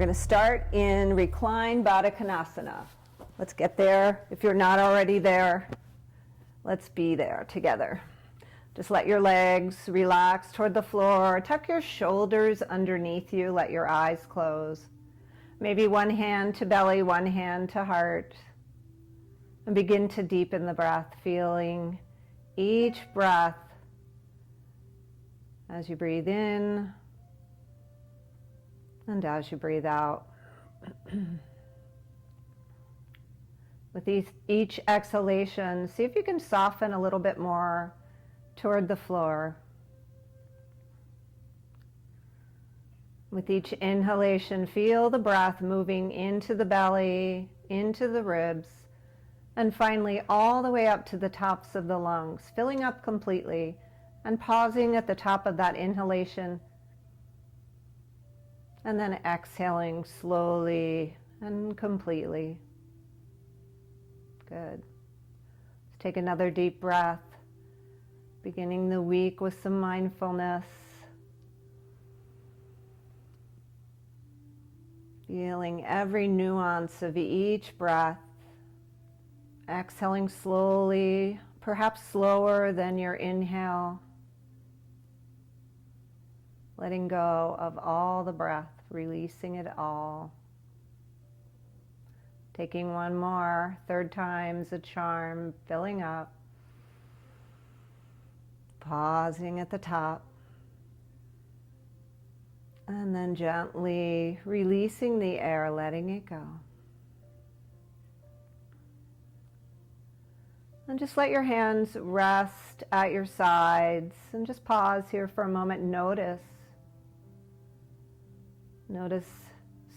going to start in Reclined Konasana. Let's get there. If you're not already there, let's be there together. Just let your legs relax toward the floor. Tuck your shoulders underneath you. Let your eyes close. Maybe one hand to belly, one hand to heart. And begin to deepen the breath, feeling each breath as you breathe in and as you breathe out. With each exhalation, see if you can soften a little bit more toward the floor. With each inhalation, feel the breath moving into the belly, into the ribs, and finally all the way up to the tops of the lungs, filling up completely and pausing at the top of that inhalation, and then exhaling slowly and completely. Good. Let's take another deep breath, beginning the week with some mindfulness. Feeling every nuance of each breath. Exhaling slowly, perhaps slower than your inhale. Letting go of all the breath, releasing it all. Taking one more, third time's a charm, filling up. Pausing at the top. And then gently releasing the air, letting it go. And just let your hands rest at your sides and just pause here for a moment. Notice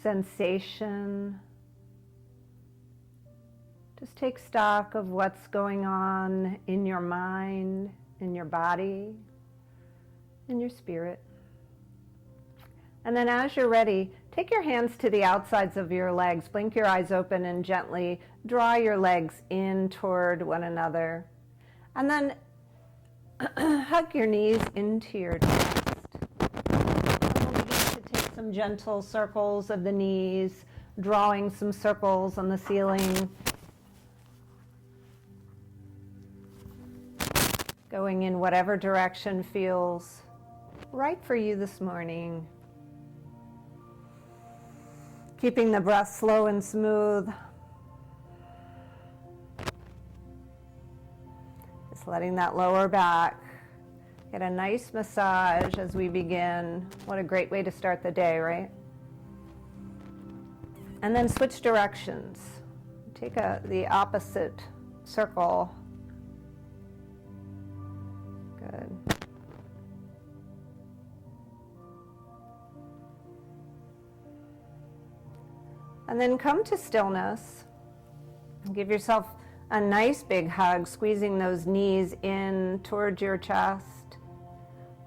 sensation. Just take stock of what's going on in your mind, in your body, in your spirit. And then as you're ready, take your hands to the outsides of your legs. Blink your eyes open and gently draw your legs in toward one another. And then hug your knees into your chest. And we'll begin to take some gentle circles of the knees, drawing some circles on the ceiling. Going in whatever direction feels right for you this morning. Keeping the breath slow and smooth. Just letting that lower back get a nice massage as we begin. What a great way to start the day, right? And then switch directions. Take the opposite circle. Good. And then come to stillness. Give yourself a nice big hug, squeezing those knees in towards your chest.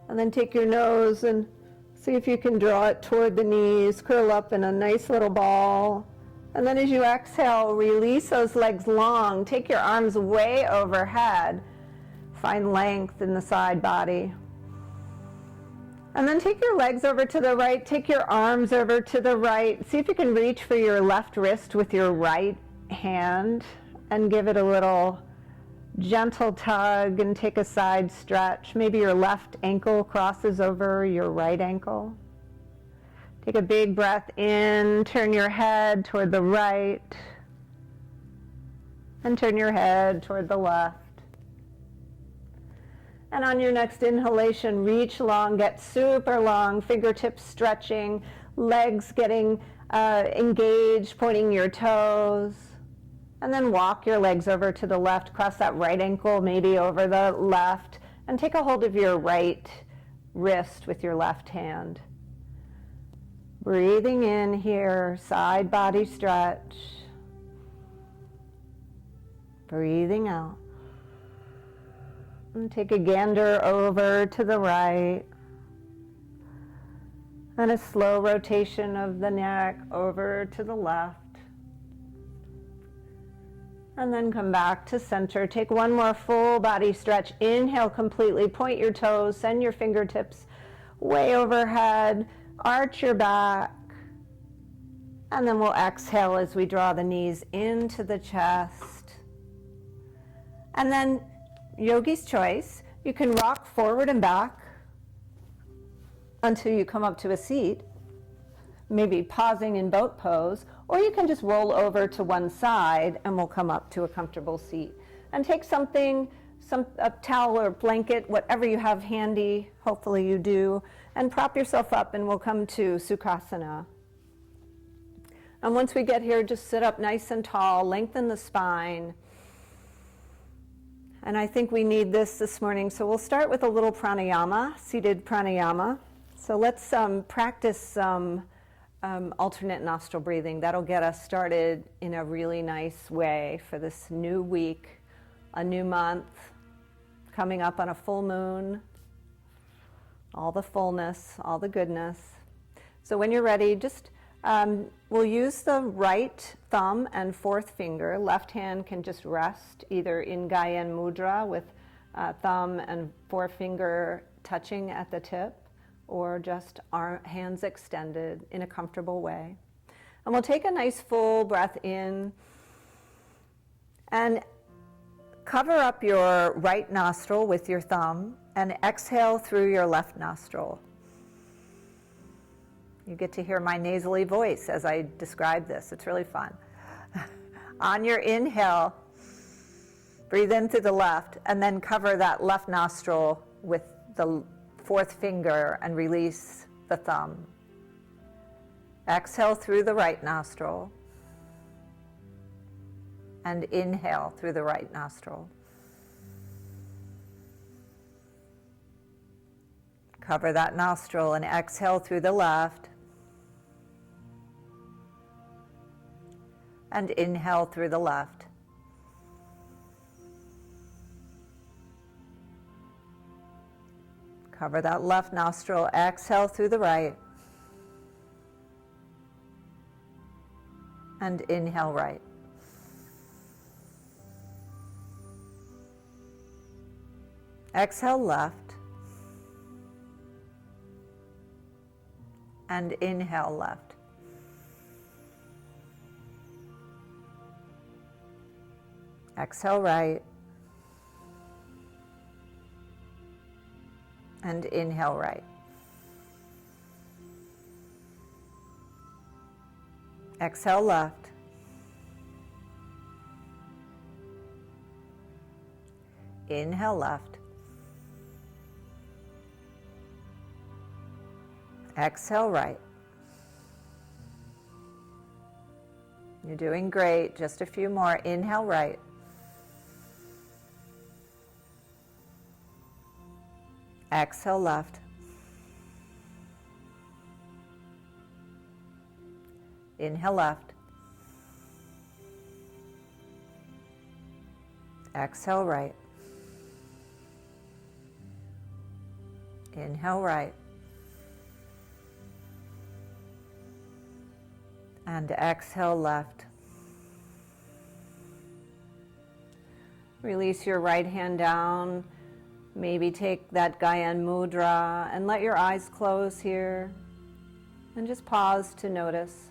And then take your nose and see if you can draw it toward the knees, curl up in a nice little ball. And then as you exhale, release those legs long. Take your arms way overhead. Find length in the side body. And then take your legs over to the right, take your arms over to the right. See if you can reach for your left wrist with your right hand and give it a little gentle tug and take a side stretch. Maybe your left ankle crosses over your right ankle. Take a big breath in, turn your head toward the right, and turn your head toward the left. And on your next inhalation, reach long, get super long, fingertips stretching, legs getting engaged, pointing your toes. And then walk your legs over to the left, cross that right ankle maybe over the left, and take a hold of your right wrist with your left hand. Breathing in here, side body stretch. Breathing out. And take a gander over to the right. And a slow rotation of the neck over to the left. And then come back to center. Take one more full body stretch. Inhale completely. Point your toes. Send your fingertips way overhead. Arch your back. And then we'll exhale as we draw the knees into the chest. And then, yogi's choice, you can rock forward and back until you come up to a seat, maybe pausing in boat pose, or you can just roll over to one side and we'll come up to a comfortable seat. And take something, a towel or blanket, whatever you have handy, hopefully you do, and prop yourself up and we'll come to Sukhasana. And once we get here, just sit up nice and tall, lengthen the spine. And I think we need this morning, so we'll start with a little pranayama, seated pranayama. So let's practice some alternate nostril breathing. That'll get us started in a really nice way for this new week, a new month, coming up on a full moon, all the fullness, all the goodness. So when you're ready, just we'll use the right thumb and fourth finger. Left hand can just rest either in Gayan Mudra with thumb and forefinger touching at the tip, or just our hands extended in a comfortable way. And we'll take a nice full breath in and cover up your right nostril with your thumb and exhale through your left nostril. You get to hear my nasally voice as I describe this. It's really fun. On your inhale, breathe in through the left and then cover that left nostril with the fourth finger and release the thumb. Exhale through the right nostril and inhale through the right nostril. Cover that nostril and exhale through the left and inhale through the left. Cover that left nostril, exhale through the right and inhale right. Exhale left and inhale left. Exhale right and inhale right. Exhale left inhale left. Exhale right. You're doing great. Just a few more. Inhale right. Exhale left. Inhale left. Exhale right. Inhale right. And exhale left. Release your right hand down. Maybe take that Gayan Mudra and let your eyes close here. And just pause to notice.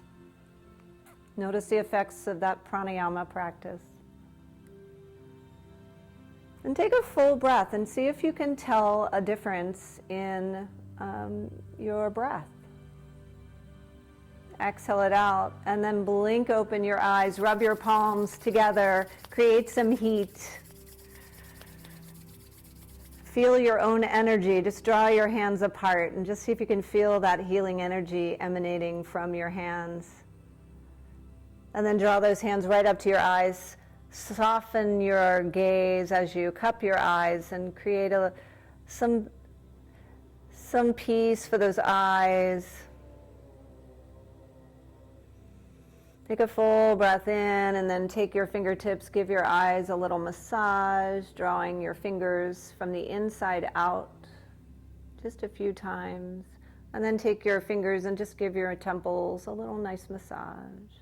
Notice the effects of that pranayama practice. And take a full breath and see if you can tell a difference in your breath. Exhale it out and then blink open your eyes, rub your palms together, create some heat. Feel your own energy, just draw your hands apart and just see if you can feel that healing energy emanating from your hands. And then draw those hands right up to your eyes. Soften your gaze as you cup your eyes and create some peace for those eyes. Take a full breath in and then take your fingertips, give your eyes a little massage, drawing your fingers from the inside out just a few times. And then take your fingers and just give your temples a little nice massage.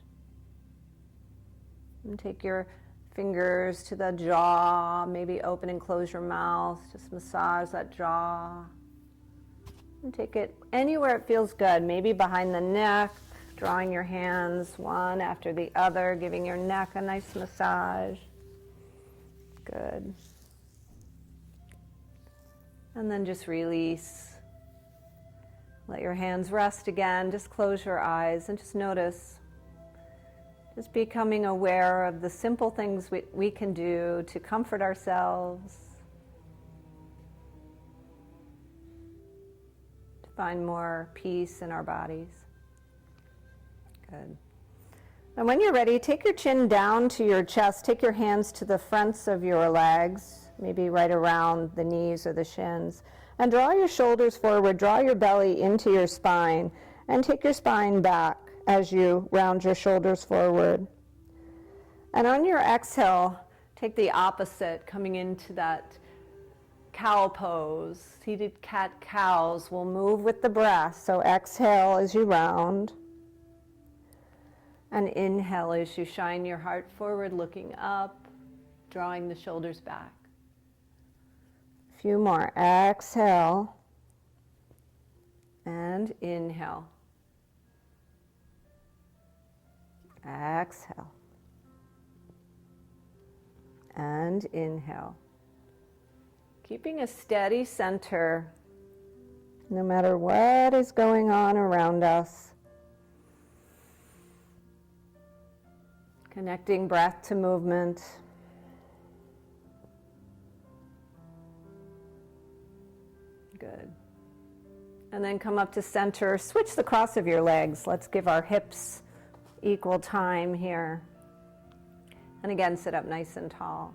And take your fingers to the jaw, maybe open and close your mouth, just massage that jaw. And take it anywhere it feels good, maybe behind the neck, drawing your hands one after the other, giving your neck a nice massage. Good. And then just release. Let your hands rest again. Just close your eyes and just notice. Just becoming aware of the simple things we can do to comfort ourselves, to find more peace in our bodies. Good. And when you're ready, take your chin down to your chest. Take your hands to the fronts of your legs, maybe right around the knees or the shins. And draw your shoulders forward. Draw your belly into your spine. And take your spine back as you round your shoulders forward. And on your exhale, take the opposite, coming into that cow pose. Seated cat-cows will move with the breath. So exhale as you round. And inhale as you shine your heart forward, looking up, drawing the shoulders back. A few more. Exhale. And inhale. Exhale. And inhale. Keeping a steady center no matter what is going on around us. Connecting breath to movement. Good. And then come up to center. Switch the cross of your legs. Let's give our hips equal time here. And again, sit up nice and tall.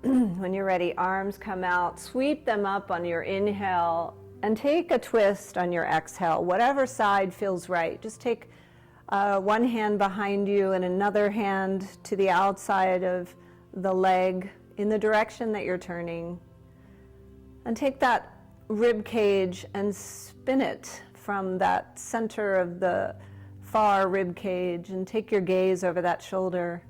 When you're ready, arms come out. Sweep them up on your inhale and take a twist on your exhale. Whatever side feels right. Just take one hand behind you and another hand to the outside of the leg in the direction that you're turning. And take that rib cage and spin it from that center of the far rib cage and take your gaze over that shoulder.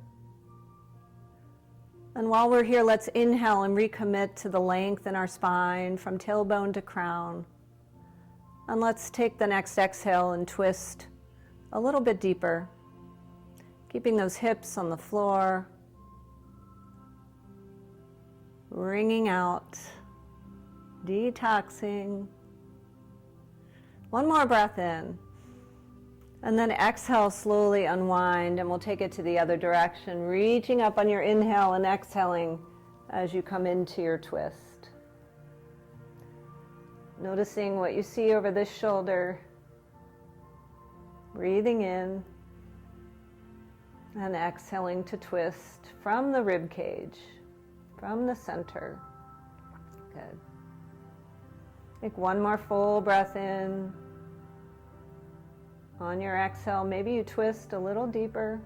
And while we're here, let's inhale and recommit to the length in our spine from tailbone to crown. And let's take the next exhale and twist a little bit deeper, keeping those hips on the floor, wringing out, detoxing. One more breath in. And then exhale, slowly unwind, and we'll take it to the other direction, reaching up on your inhale and exhaling as you come into your twist. Noticing what you see over this shoulder, breathing in and exhaling to twist from the rib cage, from the center. Good. Take one more full breath in. On your exhale, maybe you twist a little deeper.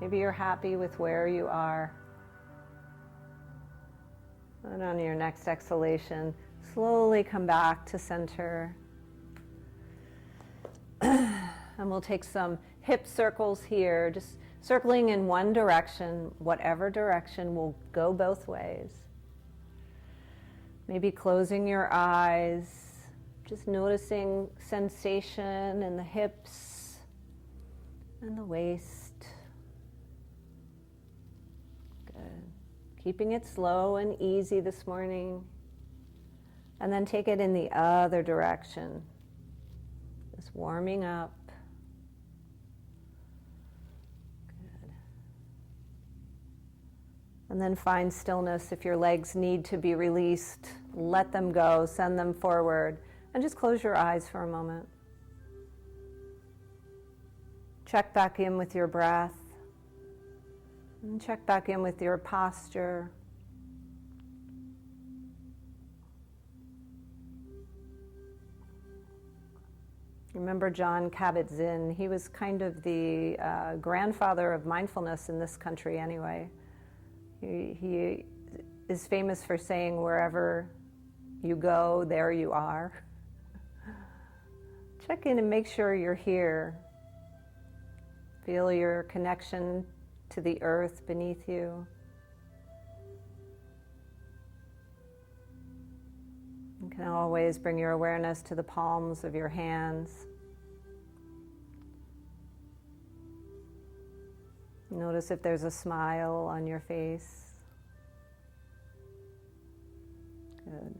Maybe you're happy with where you are. And on your next exhalation, slowly come back to center. And we'll take some hip circles here, just circling in one direction. Whatever direction will go both ways. Maybe closing your eyes. Just noticing sensation in the hips and the waist. Good. Keeping it slow and easy this morning. And then take it in the other direction. Just warming up. Good. And then find stillness. If your legs need to be released, let them go, send them forward. And just close your eyes for a moment. Check back in with your breath. And check back in with your posture. Remember Jon Kabat-Zinn? He was kind of the grandfather of mindfulness in this country anyway. He is famous for saying, wherever you go, there you are. Check in and make sure you're here. Feel your connection to the earth beneath you. And You can always bring your awareness to the palms of your hands. Notice if there's a smile on your face. Good.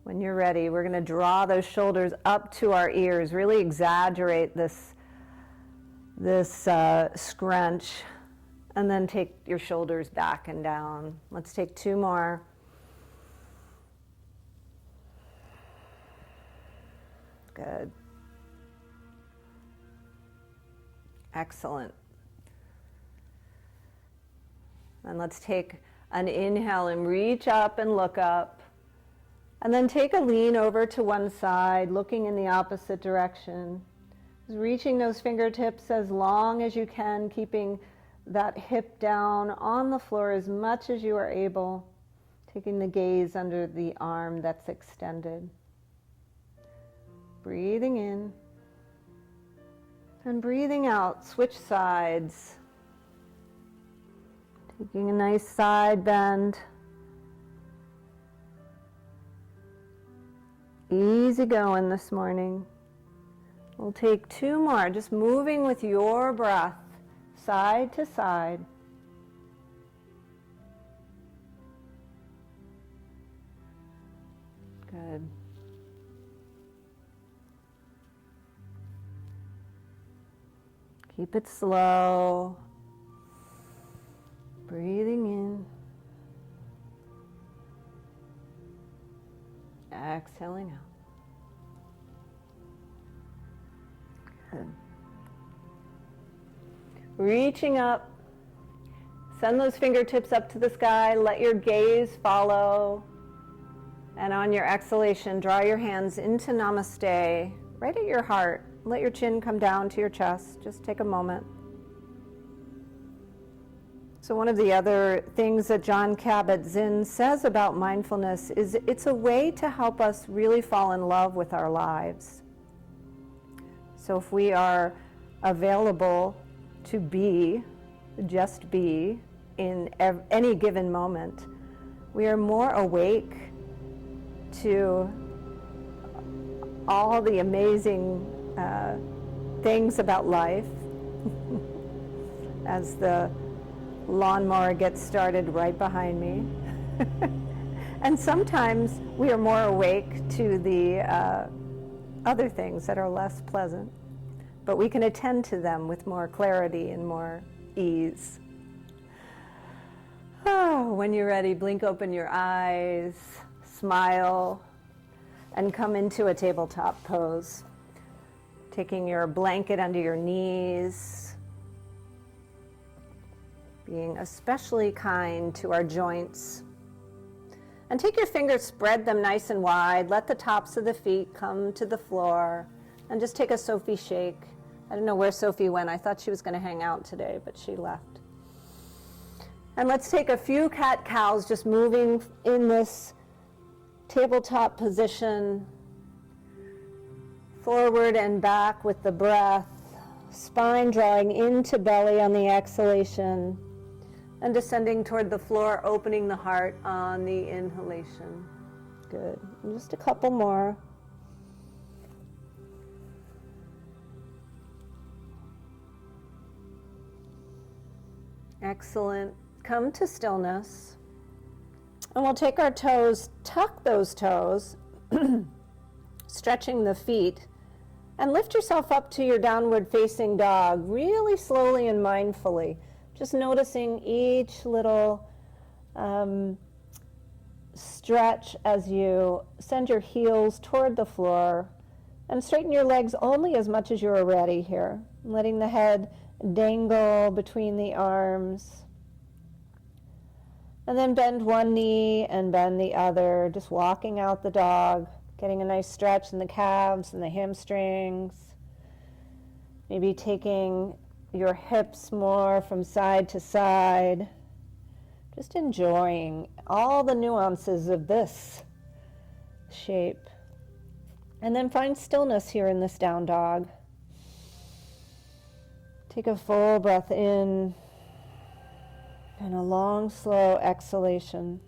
When you're ready, we're going to draw those shoulders up to our ears. Really exaggerate this scrunch, and then take your shoulders back and down. Let's take 2 more. Good. Excellent. And let's take an inhale and reach up and look up. And then take a lean over to one side, looking in the opposite direction. Just reaching those fingertips as long as you can, keeping that hip down on the floor as much as you are able. Taking the gaze under the arm that's extended. Breathing in. And breathing out, switch sides. Taking a nice side bend. Easy going this morning. We'll take 2 more, just moving with your breath, side to side. Good. Keep it slow. Breathing in. Exhaling out. Good. Reaching up. Send those fingertips up to the sky. Let your gaze follow. And on your exhalation, draw your hands into Namaste, right at your heart. Let your chin come down to your chest. Just take a moment. So one of the other things that Jon Kabat-Zinn says about mindfulness is it's a way to help us really fall in love with our lives. So if we are available to be, just be, in any given moment, we are more awake to all the amazing things about life as the lawnmower gets started right behind me. And sometimes we are more awake to the other things that are less pleasant, but we can attend to them with more clarity and more ease. Oh, when you're ready, blink open your eyes, smile, and come into a tabletop pose. Taking your blanket under your knees, being especially kind to our joints. And take your fingers, spread them nice and wide. Let the tops of the feet come to the floor. And just take a Sophie shake. I don't know where Sophie went. I thought she was going to hang out today, but she left. And let's take a few cat-cows, just moving in this tabletop position, forward and back with the breath, spine drawing into belly on the exhalation, and descending toward the floor, opening the heart on the inhalation. Good. And just a couple more. Excellent. Come to stillness. And we'll take our toes, tuck those toes, stretching the feet, and lift yourself up to your downward facing dog, really slowly and mindfully. Just noticing each little stretch as you send your heels toward the floor, and straighten your legs only as much as you're ready here. Letting the head dangle between the arms. And then bend one knee and bend the other, just walking out the dog, getting a nice stretch in the calves and the hamstrings. Maybe taking your hips more from side to side. Just enjoying all the nuances of this shape. And then find stillness here in this down dog. Take a full breath in and a long, slow exhalation.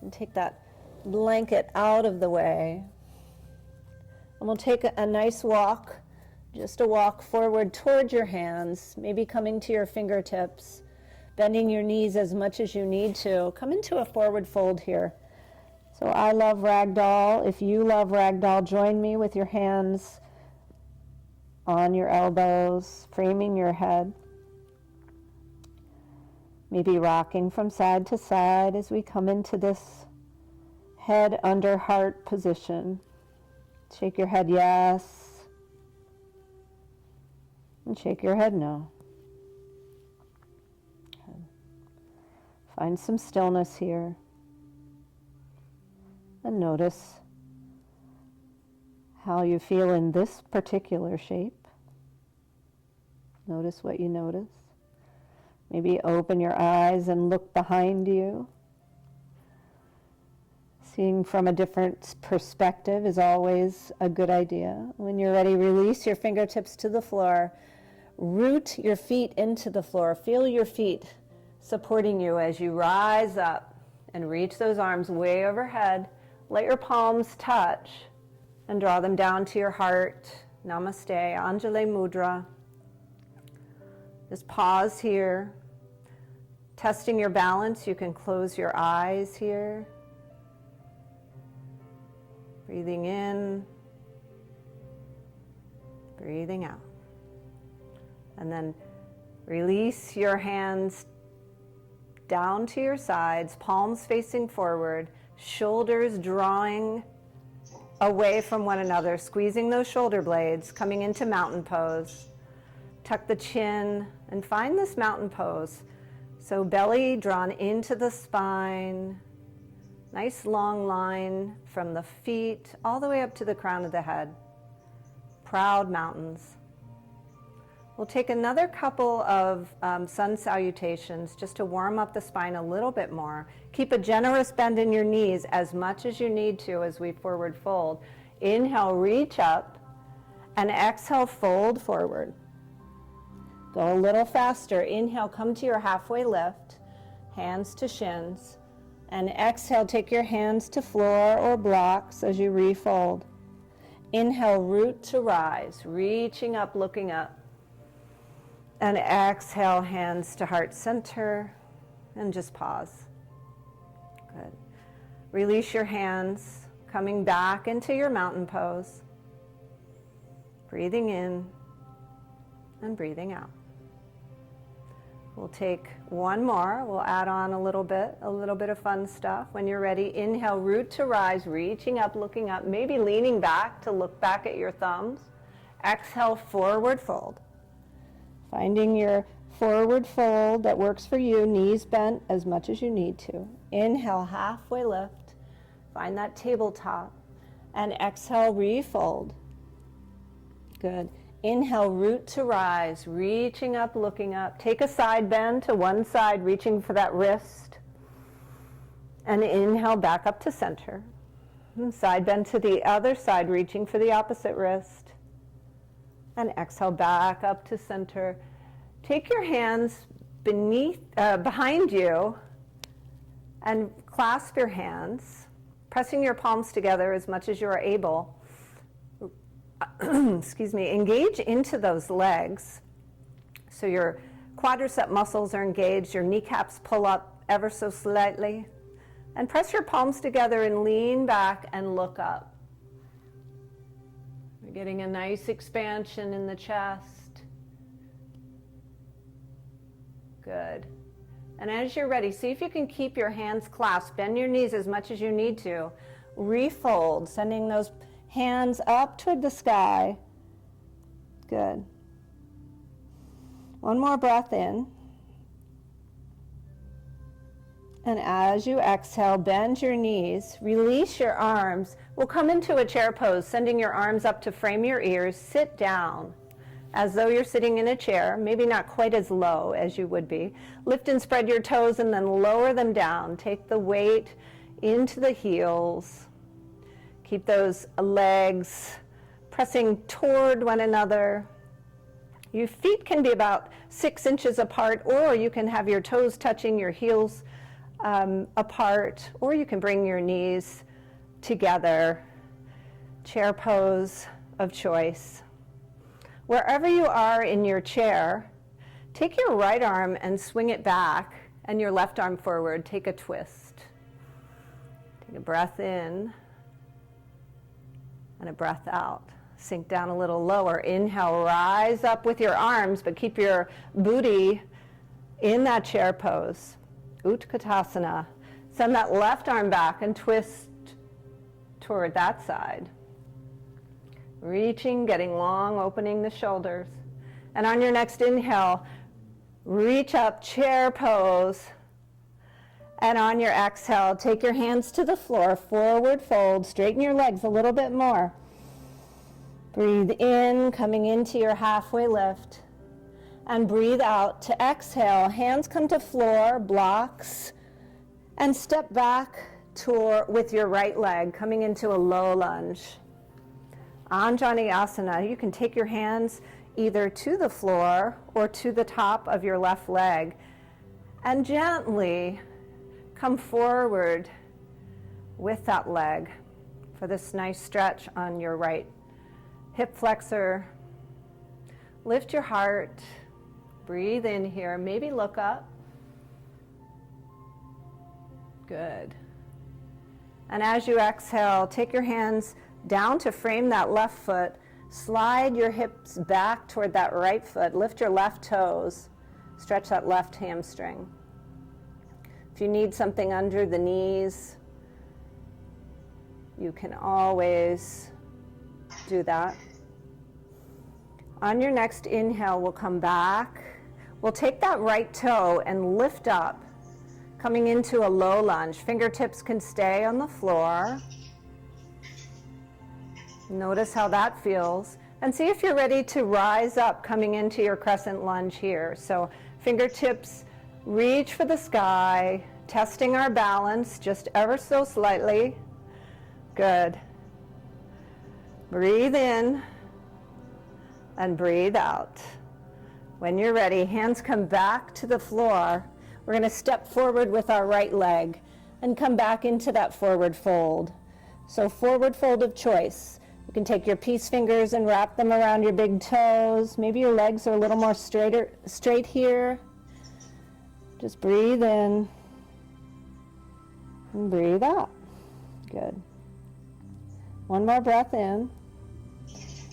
And take that blanket out of the way. And we'll take a nice walk, just a walk forward toward your hands, maybe coming to your fingertips, bending your knees as much as you need to. Come into a forward fold here. So I love ragdoll. If you love ragdoll, join me with your hands on your elbows, framing your head. Maybe rocking from side to side as we come into this head under heart position. Shake your head yes, and shake your head no. Find some stillness here. And notice how you feel in this particular shape. Notice what you notice. Maybe open your eyes and look behind you. Seeing from a different perspective is always a good idea. When you're ready, release your fingertips to the floor. Root your feet into the floor. Feel your feet supporting you as you rise up and reach those arms way overhead. Let your palms touch and draw them down to your heart. Namaste, Anjali Mudra. Just pause here. Testing your balance, you can close your eyes here. Breathing in, breathing out. And then release your hands down to your sides, palms facing forward, shoulders drawing away from one another, squeezing those shoulder blades, coming into mountain pose. Tuck the chin and find this mountain pose. So belly drawn into the spine, nice long line from the feet all the way up to the crown of the head. Proud mountains. We'll take another couple of sun salutations just to warm up the spine a little bit more. Keep a generous bend in your knees as much as you need to as we forward fold. Inhale, reach up, and exhale, fold forward. Go a little faster. Inhale, come to your halfway lift, hands to shins, and exhale, take your hands to floor or blocks as you refold. Inhale, root to rise, reaching up, looking up. And exhale, hands to heart center, and just pause. Good. Release your hands, coming back into your mountain pose. Breathing in and breathing out. We'll take one more. We'll add on a little bit of fun stuff. When you're ready, inhale, root to rise, reaching up, looking up, maybe leaning back to look back at your thumbs. Exhale, forward fold. Finding your forward fold that works for you, knees bent as much as you need to. Inhale, halfway lift. Find that tabletop. And exhale, refold. Good. Inhale, root to rise, reaching up, looking up. Take a side bend to one side, reaching for that wrist. And inhale, back up to center. And side bend to the other side, reaching for the opposite wrist. And exhale, back up to center. Take your hands behind you and clasp your hands, pressing your palms together as much as you are able. Excuse me, engage into those legs. So your quadricep muscles are engaged, your kneecaps pull up ever so slightly. And press your palms together and lean back and look up. We're getting a nice expansion in the chest. Good. And as you're ready, see if you can keep your hands clasped. Bend your knees as much as you need to. Refold, sending those hands up toward the sky. Good. One more breath in. And as you exhale, bend your knees, release your arms. We'll come into a chair pose, sending your arms up to frame your ears. Sit down as though you're sitting in a chair, maybe not quite as low as you would be. Lift and spread your toes and then lower them down. Take the weight into the heels. Keep those legs pressing toward one another. Your feet can be about 6 inches apart, or you can have your toes touching, your heels apart, or you can bring your knees together, chair pose of choice. Wherever you are in your chair, take your right arm and swing it back, and your left arm forward. Take a twist. Take a breath in and a breath out. Sink down a little lower. Inhale, rise up with your arms, but keep your booty in that chair pose. Utkatasana. Send that left arm back and twist toward that side. Reaching, getting long, opening the shoulders. And on your next inhale, reach up, chair pose. And on your exhale, take your hands to the floor, forward fold, straighten your legs a little bit more. Breathe in, coming into your halfway lift. And breathe out to exhale. Hands come to floor, blocks, and step back with your right leg, coming into a low lunge. Anjali Asana, you can take your hands either to the floor or to the top of your left leg and gently come forward with that leg for this nice stretch on your right hip flexor. Lift your heart, breathe in here, maybe look up. Good. And as you exhale, take your hands down to frame that left foot. Slide your hips back toward that right foot. Lift your left toes. Stretch that left hamstring. If you need something under the knees, you can always do that. On your next inhale, we'll come back. We'll take that right toe and lift up, coming into a low lunge. Fingertips can stay on the floor. Notice how that feels. And see if you're ready to rise up, coming into your crescent lunge here. So fingertips reach for the sky, testing our balance just ever so slightly. Good. Breathe in and breathe out. When you're ready, hands come back to the floor. We're going to step forward with our right leg and come back into that forward fold. So forward fold of choice. You can take your peace fingers and wrap them around your big toes. Maybe your legs are a little more straight here. Just breathe in and breathe out. Good. One more breath in.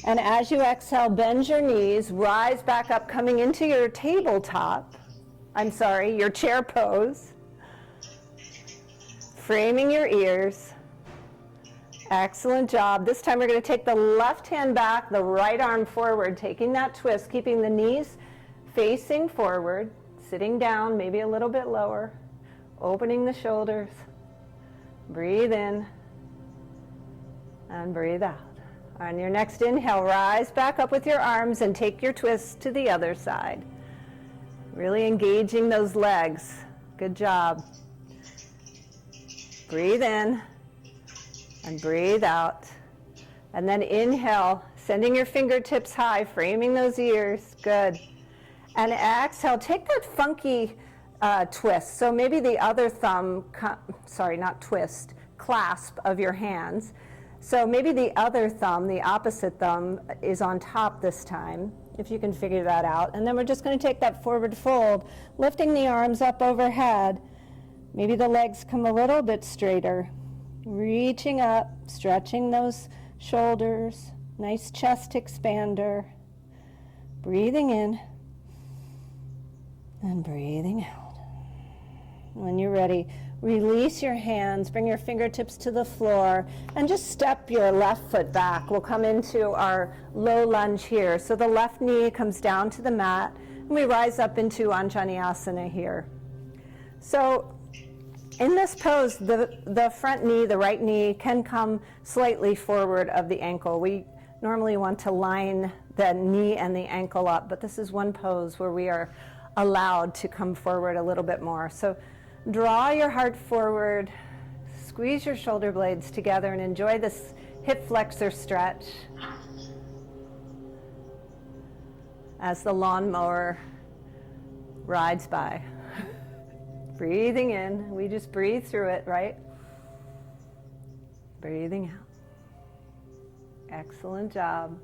And as you exhale, bend your knees, rise back up, coming into your tabletop. Your chair pose. Framing your ears. Excellent job. This time we're going to take the left hand back, the right arm forward, taking that twist, keeping the knees facing forward, sitting down, maybe a little bit lower, opening the shoulders. Breathe in and breathe out. On your next inhale, rise back up with your arms and take your twist to the other side. Really engaging those legs. Good job. Breathe in and breathe out. And then inhale, sending your fingertips high, framing those ears. Good. And exhale, take that funky twist. So maybe the other thumb, clasp of your hands. So maybe the other thumb, the opposite thumb, is on top this time, if you can figure that out. And then we're just going to take that forward fold, lifting the arms up overhead. Maybe the legs come a little bit straighter. Reaching up, stretching those shoulders. Nice chest expander. Breathing in and breathing out. When you're ready, release your hands, bring your fingertips to the floor, and just step your left foot back. We'll come into our low lunge here. So the left knee comes down to the mat, and we rise up into Anjaneyasana here. So in this pose, the front knee, the right knee, can come slightly forward of the ankle. We normally want to line the knee and the ankle up, but this is one pose where we are allowed to come forward a little bit more. So draw your heart forward, squeeze your shoulder blades together, and enjoy this hip flexor stretch as the lawnmower rides by. Breathing in, we just breathe through it, right? Breathing out. Excellent job.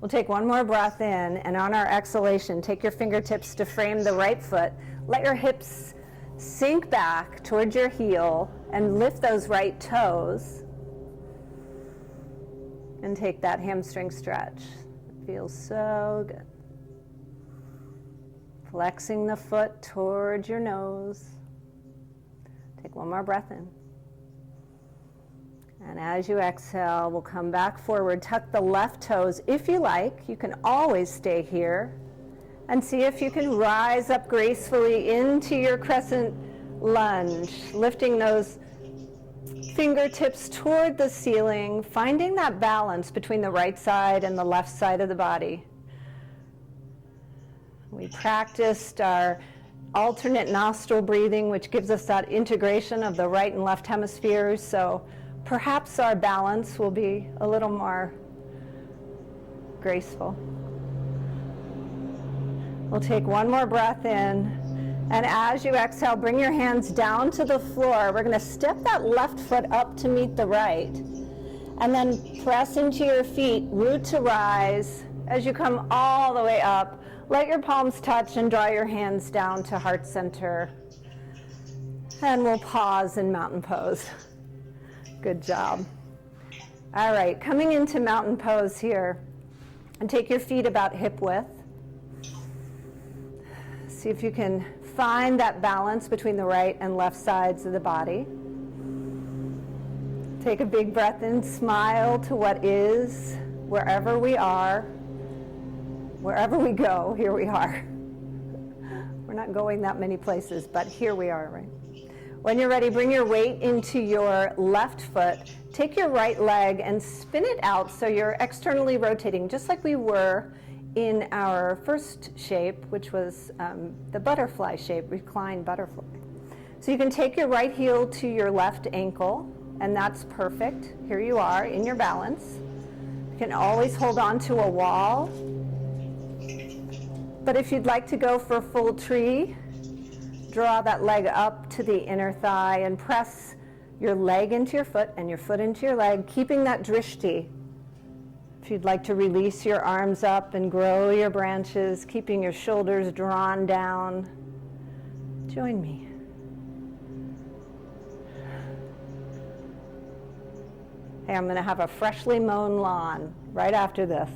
We'll take one more breath in, and on our exhalation, take your fingertips to frame the right foot. Let your hips sink back towards your heel and lift those right toes. And take that hamstring stretch. It feels so good. Flexing the foot towards your nose. Take one more breath in. And as you exhale, we'll come back forward. Tuck the left toes if you like. You can always stay here. And see if you can rise up gracefully into your crescent lunge, lifting those fingertips toward the ceiling, finding that balance between the right side and the left side of the body. We practiced our alternate nostril breathing, which gives us that integration of the right and left hemispheres, so perhaps our balance will be a little more graceful. We'll take one more breath in, and as you exhale, bring your hands down to the floor. We're going to step that left foot up to meet the right, and then press into your feet, root to rise. As you come all the way up, let your palms touch and draw your hands down to heart center. And we'll pause in mountain pose. Good job. All right, coming into mountain pose here, and take your feet about hip width. See if you can find that balance between the right and left sides of the body. Take a big breath in, smile to what is, wherever we are, wherever we go, here we are. We're not going that many places, but here we are, right? When you're ready, bring your weight into your left foot. Take your right leg and spin it out so you're externally rotating, just like we were in our first shape, which was the butterfly shape, reclined butterfly. So you can take your right heel to your left ankle, and that's perfect. Here you are in your balance. You can always hold on to a wall. But if you'd like to go for full tree, draw that leg up to the inner thigh and press your leg into your foot and your foot into your leg, keeping that drishti. If you'd like to release your arms up and grow your branches, keeping your shoulders drawn down, join me. Hey, I'm going to have a freshly mown lawn right after this.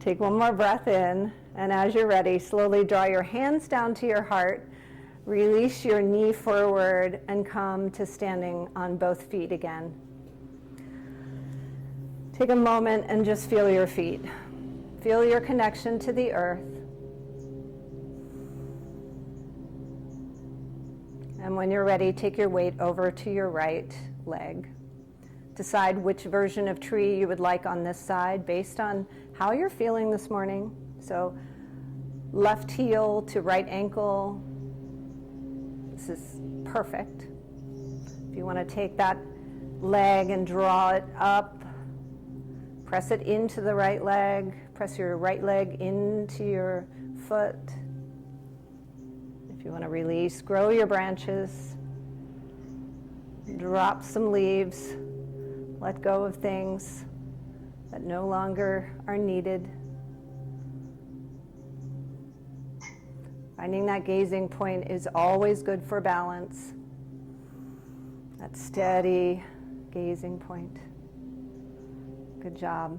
Take one more breath in, and as you're ready, slowly draw your hands down to your heart, release your knee forward, and come to standing on both feet again. Take a moment and just feel your feet. Feel your connection to the earth. And when you're ready, take your weight over to your right leg. Decide which version of tree you would like on this side based on how you're feeling this morning. So left heel to right ankle. This is perfect. If you want to take that leg and draw it up, press it into the right leg. Press your right leg into your foot. If you want to release, grow your branches. Drop some leaves. Let go of things that no longer are needed. Finding that gazing point is always good for balance. That steady gazing point. Good job.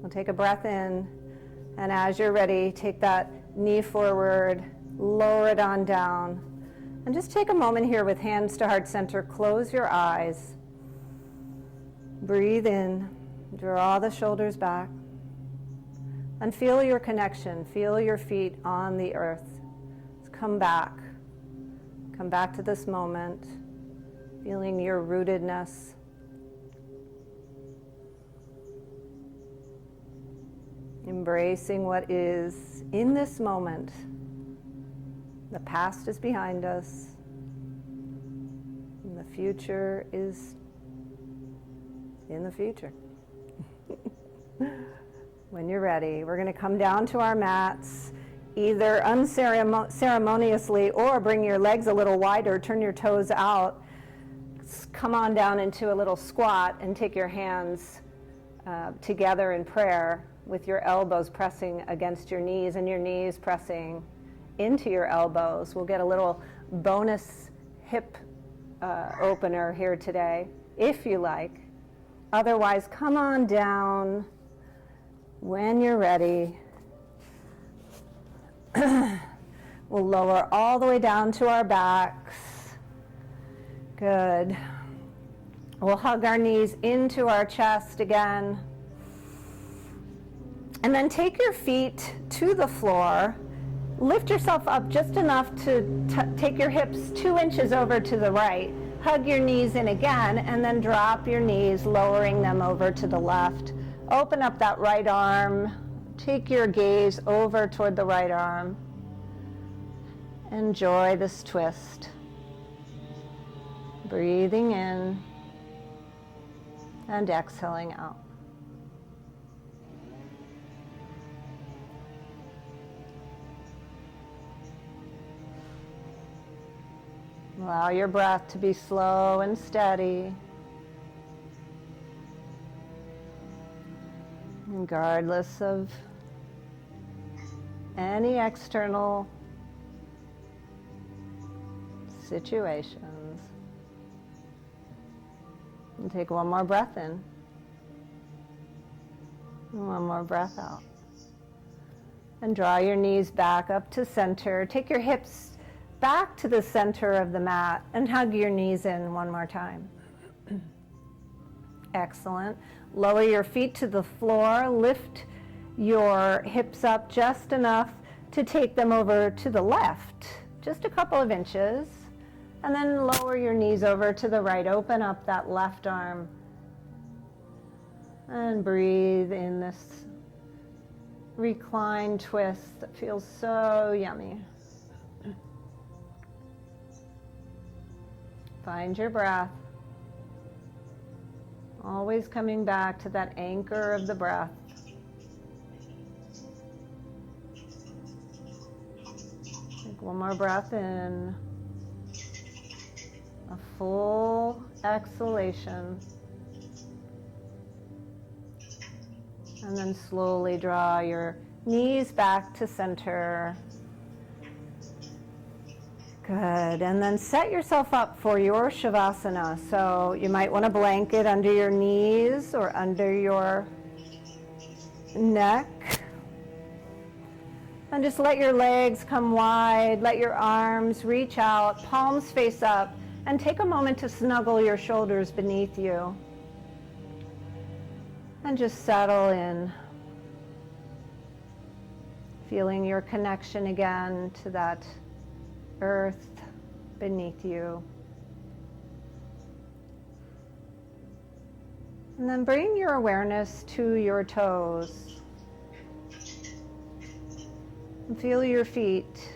We'll take a breath in, and as you're ready, take that knee forward, lower it on down, and just take a moment here with hands to heart center. Close your eyes. Breathe in, draw the shoulders back, and feel your connection. Feel your feet on the earth. Come back. Come back to this moment, feeling your rootedness. Embracing what is in this moment. The past is behind us, and the future is in the future. When you're ready, we're going to come down to our mats. either unceremoniously or bring your legs a little wider, turn your toes out, come on down into a little squat and take your hands together in prayer with your elbows pressing against your knees and your knees pressing into your elbows. We'll get a little bonus hip opener here today, if you like. Otherwise, come on down when you're ready. We'll lower all the way down to our backs. Good. We'll hug our knees into our chest again. And then take your feet to the floor. Lift yourself up just enough to take your hips 2 inches over to the right. Hug your knees in again, and then drop your knees, lowering them over to the left. Open up that right arm. Take your gaze over toward the right arm. Enjoy this twist. Breathing in and exhaling out. Allow your breath to be slow and steady, regardless of any external situations. And take one more breath in, and one more breath out. And draw your knees back up to center. Take your hips back to the center of the mat and hug your knees in one more time. Excellent. Lower your feet to the floor. Lift your hips up just enough to take them over to the left, just a couple of inches. And then lower your knees over to the right. Open up that left arm. And breathe in this reclined twist that feels so yummy. Find your breath. Always coming back to that anchor of the breath. Take one more breath in. A full exhalation. And then slowly draw your knees back to center. Good. And then set yourself up for your Savasana. So you might want a blanket under your knees or under your neck. And just let your legs come wide, let your arms reach out, palms face up, and take a moment to snuggle your shoulders beneath you. And just settle in, feeling your connection again to that earth beneath you. And then bring your awareness to your toes. And feel your feet.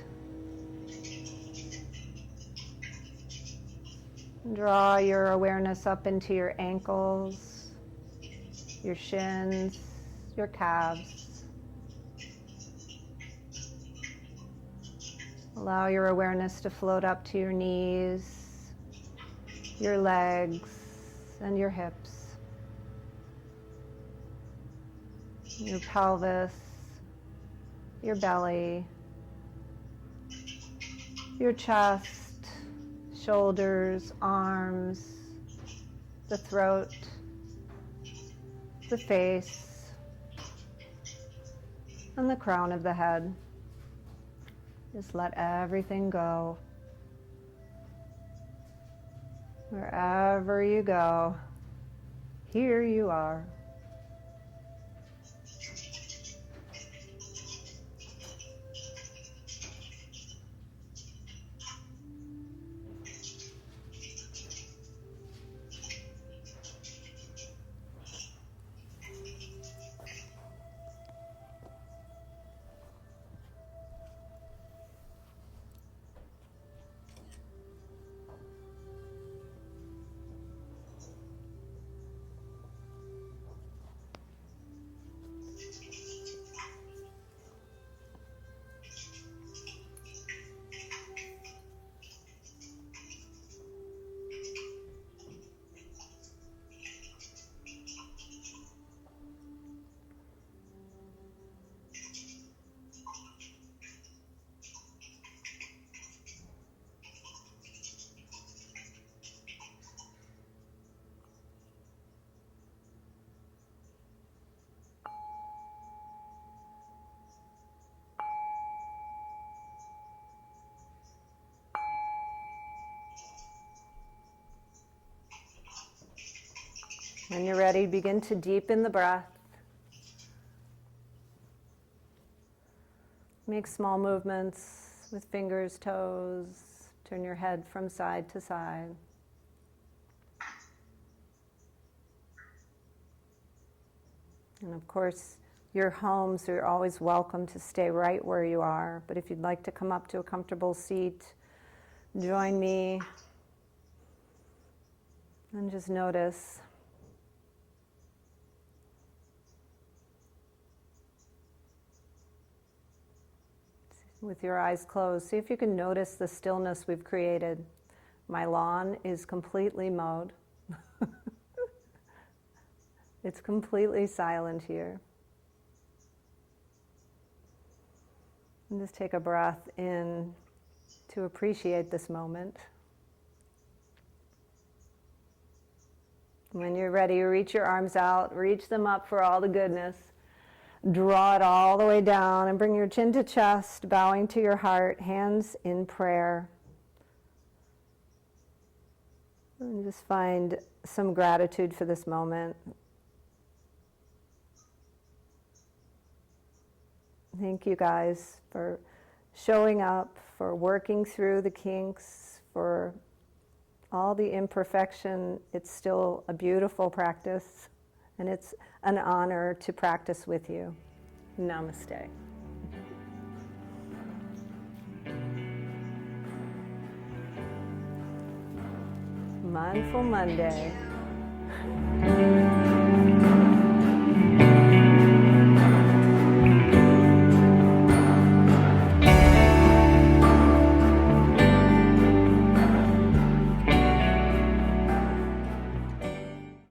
And draw your awareness up into your ankles, your shins, your calves. Allow your awareness to float up to your knees, your legs, and your hips, your pelvis, your belly, your chest, shoulders, arms, the throat, the face, and the crown of the head. Just let everything go. Wherever you go, here you are. When you're ready, begin to deepen the breath. Make small movements with fingers, toes. Turn your head from side to side. And of course, you're home, so you're always welcome to stay right where you are. But if you'd like to come up to a comfortable seat, join me and just notice. With your eyes closed, see if you can notice the stillness we've created. My lawn is completely mowed. It's completely silent here. And just take a breath in to appreciate this moment. When you're ready, reach your arms out, reach them up for all the goodness. Draw it all the way down and bring your chin to chest, bowing to your heart, hands in prayer. And just find some gratitude for this moment. Thank you guys for showing up, for working through the kinks, for all the imperfection. It's still a beautiful practice, and it's an honor to practice with you. Namaste. Mindful Monday.